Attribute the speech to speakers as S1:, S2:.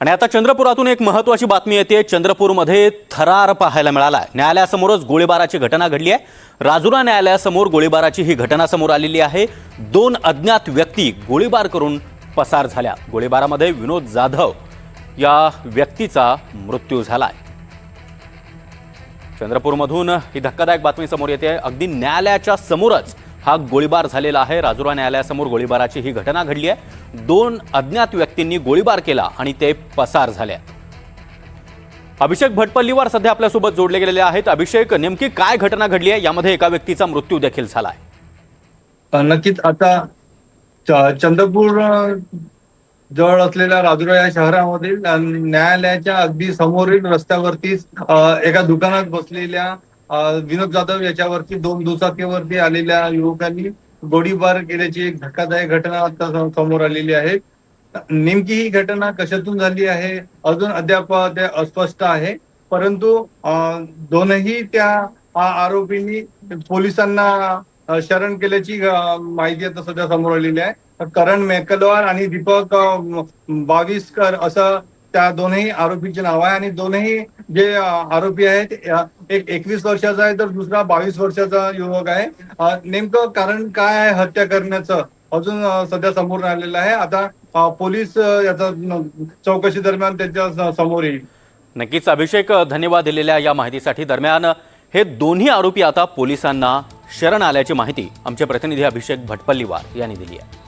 S1: आणि आता चंद्रपुरातून एक महत्त्वाची बातमी येते। चंद्रपूरमध्ये थरार पाहायला मिळाला आहे। न्यायालयासमोरच गोळीबाराची घटना घडली आहे। राजुरा न्यायालयासमोर गोळीबाराची ही घटना समोर आलेली आहे। 2 अज्ञात व्यक्ती गोळीबार करून पसार झाल्या। गोळीबारामध्ये विनोद जाधव या व्यक्तीचा मृत्यू झालाय। चंद्रपूरमधून ही धक्कादायक बातमी समोर येते आहे। अगदी न्यायालयाच्या समोरच हा गोळीबार झालेला आहे। राजुरा न्यायालयासमोर गोळीबाराची ही घटना घडली आहे। 2 अज्ञात व्यक्तींनी गोळीबार केला आणि ते पसार झाले। अभिषेक भटपल्लीवार सध्या आपल्यासोबत जोडले गेलेले आहेत। अभिषेक, नेमकी काय घटना घडली आहे? यामध्ये एका व्यक्तीचा मृत्यू देखील झाला आहे।
S2: नक्कीच आता चंद्रपूर जवळ असलेल्या राजुरा या शहरामधील न्यायालयाच्या अगदी समोरील रस्त्यावरतीच एका दुकानात बसलेल्या विनोद जाधव याच्यावरती 2 दुचाकीवरती आलेल्या युवकांनी गोळीबार केल्याची एक धक्कादायक घटना आता समोर आलेली आहे। नेमकी ही घटना कशातून झाली आहे अजून अद्याप ते अस्पष्ट आहे, परंतु दोनही त्या आरोपींनी पोलिसांना शरण केल्याची माहिती आता सध्या समोर आलेली आहे। करण मेकलवार आणि दीपक बाविस्कर असं त्या दोनही आरोपीचे नाव आहे आणि दोनही जे आरोपी आहेत, एक 21 वर्षाचा आहे तर दुसरा 22 वर्षाचा युवक आहे। नेमकं कारण काय आहे हत्या करण्याचं अजून सध्या समोर आलेलं आहे। आता पोलीस याचा चौकशी दरम्यान त्यांच्या समोर येईल।
S1: नक्कीच अभिषेक, धन्यवाद दिलेल्या या माहितीसाठी। दरम्यान हे दोन्ही आरोपी आता पोलिसांना शरण आल्याची माहिती आमचे प्रतिनिधी अभिषेक भटपल्लीवार यांनी दिली आहे।